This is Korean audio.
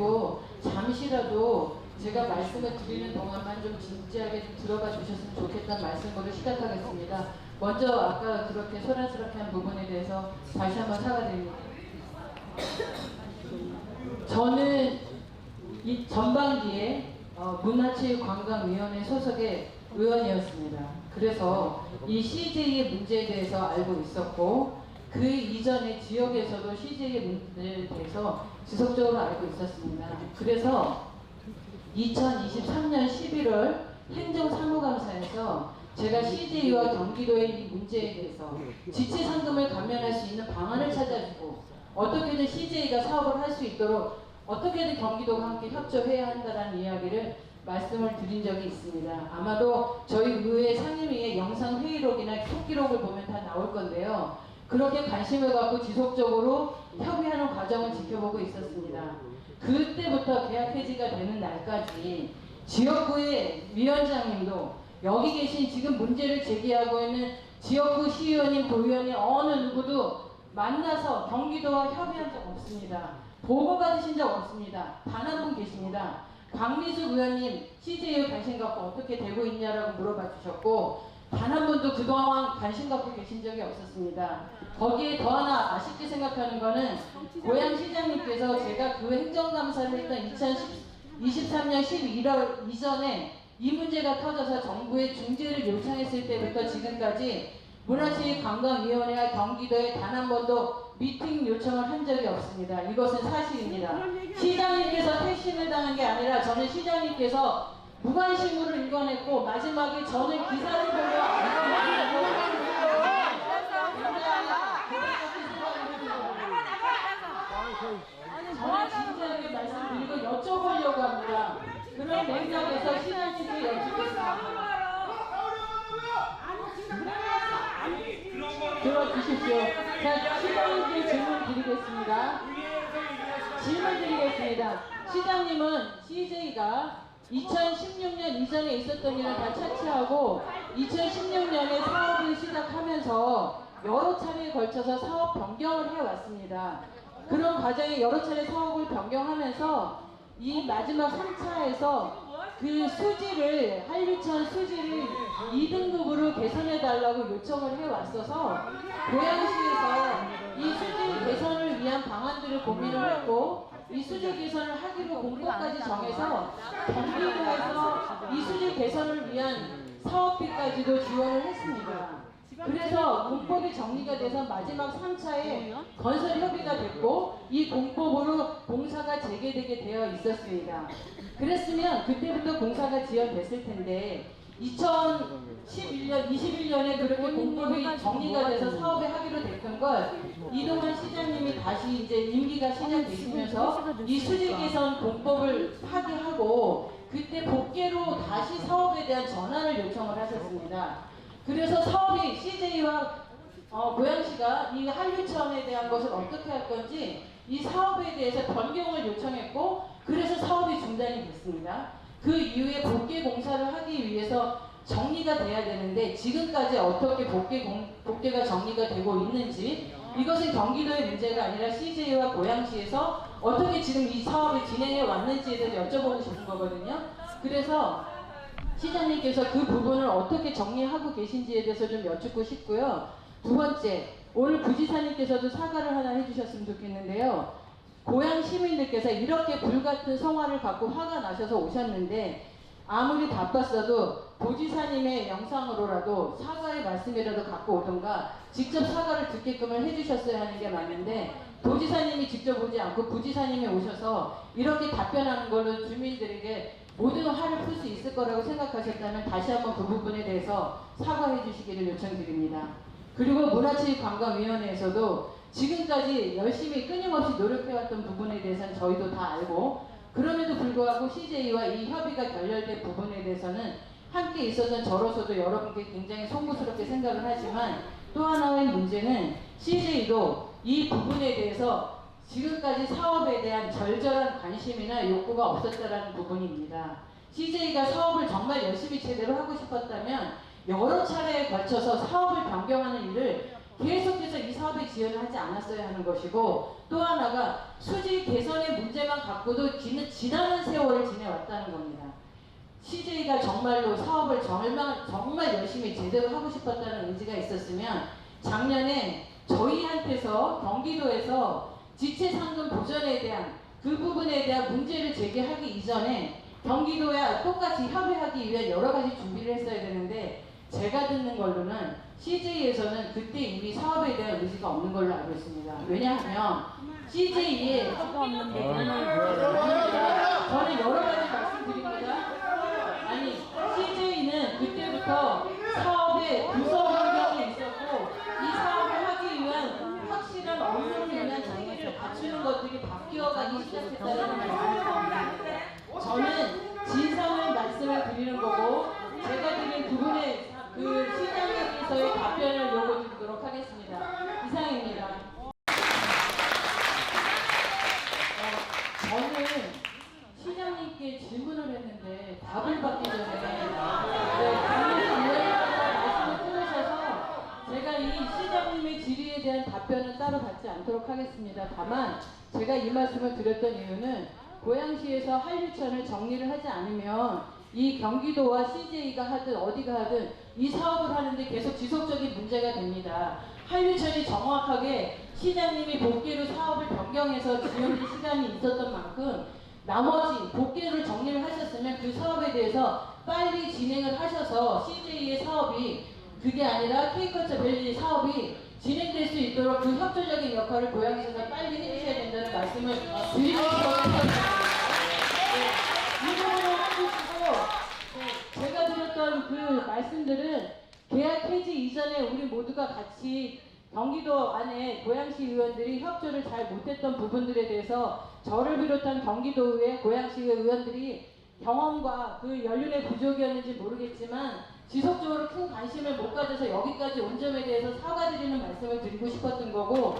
그리고 잠시라도 제가 말씀을 드리는 동안만 좀 진지하게 좀 들어봐 주셨으면 좋겠다는 말씀으로 시작하겠습니다. 먼저 아까 그렇게 소란스럽게 한 부분에 대해서 다시 한번 사과드립니다. 저는 이 전반기에 문화체육관광위원회 소속의 의원이었습니다. 그래서 이 CJ의 문제에 대해서 알고 있었고 그 이전에 지역에서도 CJ의 문제에 대해서 지속적으로 알고 있었습니다. 그래서 2023년 11월 행정사무감사에서 제가 CJ와 경기도의 이 문제에 대해서 지체 상금을 감면할 수 있는 방안을 찾아주고 어떻게든 CJ가 사업을 할 수 있도록 어떻게든 경기도가 함께 협조해야 한다는 이야기를 말씀을 드린 적이 있습니다. 아마도 저희 의회 상임위의 영상 회의록이나 속기록을 보면 다 나올 건데요. 그렇게 관심을 갖고 지속적으로 협의하는 과정을 지켜보고 있었습니다. 그때부터 계약 해지가 되는 날까지 지역구의 위원장님도 여기 계신 지금 문제를 제기하고 있는 지역구 시의원님, 도의원님 어느 누구도 만나서 경기도와 협의한 적 없습니다. 보고 받으신 적 없습니다. 단 한 분 계십니다. 강미숙 의원님 CJ에 관심 갖고 어떻게 되고 있냐라고 물어봐 주셨고 단 한 번도 그동안 관심 갖고 계신 적이 없었습니다. 거기에 더 하나 아쉽게 생각하는 거는 고양시장님께서 제가 그 행정감사를 했던 2023년 11월 이전에 이 문제가 터져서 정부에 중재를 요청했을 때부터 지금까지 문화체육관광위원회와 경기도에 단 한 번도 미팅 요청을 한 적이 없습니다. 이것은 사실입니다. 시장님께서 퇴신을 당한 게 아니라 저는 시장님께서 무관심으로 일관했고 마지막에 저는 기사를 보며 저는 진지하게 말씀드리고 여쭤보려고 합니다. 그런 맥락에서 시장님께 여쭙겠습니다. 들어주십시오. 자, 시장님께 질문 드리겠습니다. 시장님은 CJ가 2016년 이전에 있었던 일은 다 차치하고 2016년에 사업을 시작하면서 여러 차례에 걸쳐서 사업 변경을 해왔습니다. 그런 과정에 여러 차례 사업을 변경하면서 이 마지막 3차에서 그 수지를 한류천 수지를 2등급으로 개선해달라고 요청을 해왔어서 고양시에서 이 수지 개선을 위한 방안들을 고민을 했고 이 수지 개선을 하기로 공고까지 정해서 경기도에서 이 수지 개선을 위한 사업비까지도 지원을 했습니다. 그래서 공법이 정리가 돼서 마지막 3차에 건설 협의가 됐고 이 공법으로 공사가 재개되게 되어 있었습니다. 그랬으면 그때부터 공사가 지연됐을 텐데 2011년, 21년에 그렇게 공법이 정리가 돼서 사업에 하기로 됐던 걸 이동환 시장님이 다시 이제 임기가 시작되시면서 이 수질 개선 공법을 파기하고 그때 복개로 다시 사업에 대한 전환을 요청을 하셨습니다. 그래서 사업이 CJ와 고양시가 이 한류천에 대한 것을 어떻게 할 건지 이 사업에 대해서 변경을 요청했고 그래서 사업이 중단이 됐습니다. 그 이후에 복개 공사를 하기 위해서 정리가 돼야 되는데 지금까지 어떻게 복개가 정리가 되고 있는지 이것은 경기도의 문제가 아니라 CJ와 고양시에서 어떻게 지금 이 사업을 진행해 왔는지에 대해서 여쭤보고 싶은 거거든요. 그래서 시장님께서 그 부분을 어떻게 정리하고 계신지에 대해서 좀 여쭙고 싶고요. 두 번째, 오늘 부지사님께서도 사과를 하나 해주셨으면 좋겠는데요. 고양 시민들께서 이렇게 불같은 성화를 갖고 화가 나셔서 오셨는데 아무리 바빴어도 도지사님의 영상으로라도 사과의 말씀이라도 갖고 오던가 직접 사과를 듣게끔을 해주셨어야 하는 게 맞는데 도지사님이 직접 오지 않고 부지사님이 오셔서 이렇게 답변하는 걸로 주민들에게 모든 화를 풀 수 있을 거라고 생각하셨다면 다시 한번 그 부분에 대해서 사과해 주시기를 요청드립니다. 그리고 문화체육관광위원회에서도 지금까지 열심히 끊임없이 노력해왔던 부분에 대해서는 저희도 다 알고 그럼에도 불구하고 CJ와 이 협의가 결렬된 부분에 대해서는 함께 있었던 저로서도 여러분께 굉장히 송구스럽게 생각을 하지만 또 하나의 문제는 CJ도 이 부분에 대해서 지금까지 사업에 대한 절절한 관심이나 욕구가 없었다는 부분입니다. CJ가 사업을 정말 열심히 제대로 하고 싶었다면 여러 차례에 걸쳐서 사업을 변경하는 일을 계속해서 이 사업에 지원을 하지 않았어야 하는 것이고 또 하나가 수지 개선의 문제만 갖고 갖고도 지나는 세월을 지내왔다는 겁니다. CJ가 정말로 사업을 정말 열심히 제대로 하고 싶었다는 의지가 있었으면 작년에 저희한테서 경기도에서 지체상금 보전에 대한 그 부분에 대한 문제를 제기하기 이전에 경기도와 똑같이 협의하기 위한 여러 가지 준비를 했어야 되는데 제가 듣는 걸로는 CJ에서는 그때 이미 사업에 대한 의지가 없는 걸로 알고 있습니다. 왜냐하면 CJ에 저는 여러 가지 말씀드립니다. 아니 CJ는 그때부터 사업에 부서 변경이 있었고 이 사업을 하기 위한 확실한 업무를 위한 체계를 갖추는 것들이 바뀌어가기 시작했다는 말씀입니다. 저는 진상을 말씀을 드리는 거고 제가 드린 두 분의 그 시장님께서의 답변을 요구드리도록 하겠습니다. 이상입니다. 저는 시장님께 질문을 했는데 답을 받기 전에 강민수 위원님께서 말씀을 끊으셔서 제가 이 시장님의 질의에 대한 답변은 따로 받지 않도록 하겠습니다. 다만 제가 이 말씀을 드렸던 이유는 고양시에서 한류천을 정리를 하지 않으면 이 경기도와 CJ가 하든 어디가 하든 이 사업을 하는데 계속 지속적인 문제가 됩니다. 한류천이 정확하게 시장님이 복개로 사업을 변경해서 지연된 시간이 있었던 만큼 나머지 복개를 정리를 하셨으면 그 사업에 대해서 빨리 진행을 하셔서 CJ의 사업이 그게 아니라 K컬처 밸리 사업이 진행될 수 있도록 그 협조적인 역할을 고양시에서 빨리 해주셔야 된다는 말씀을 드리고 싶어서 이 부분을 해주시고 제가 드렸던 그 말씀들은 계약 해지 이전에 우리 모두가 같이 경기도 안에 고양시 의원들이 협조를 잘 못했던 부분들에 대해서 저를 비롯한 경기도의 고양시 의원들이 경험과 그 연륜의 부족이었는지 모르겠지만 지속적으로 큰 관심을 못 가져서 여기까지 온 점에 대해서 사과드리는 말씀을 드리고 싶었던 거고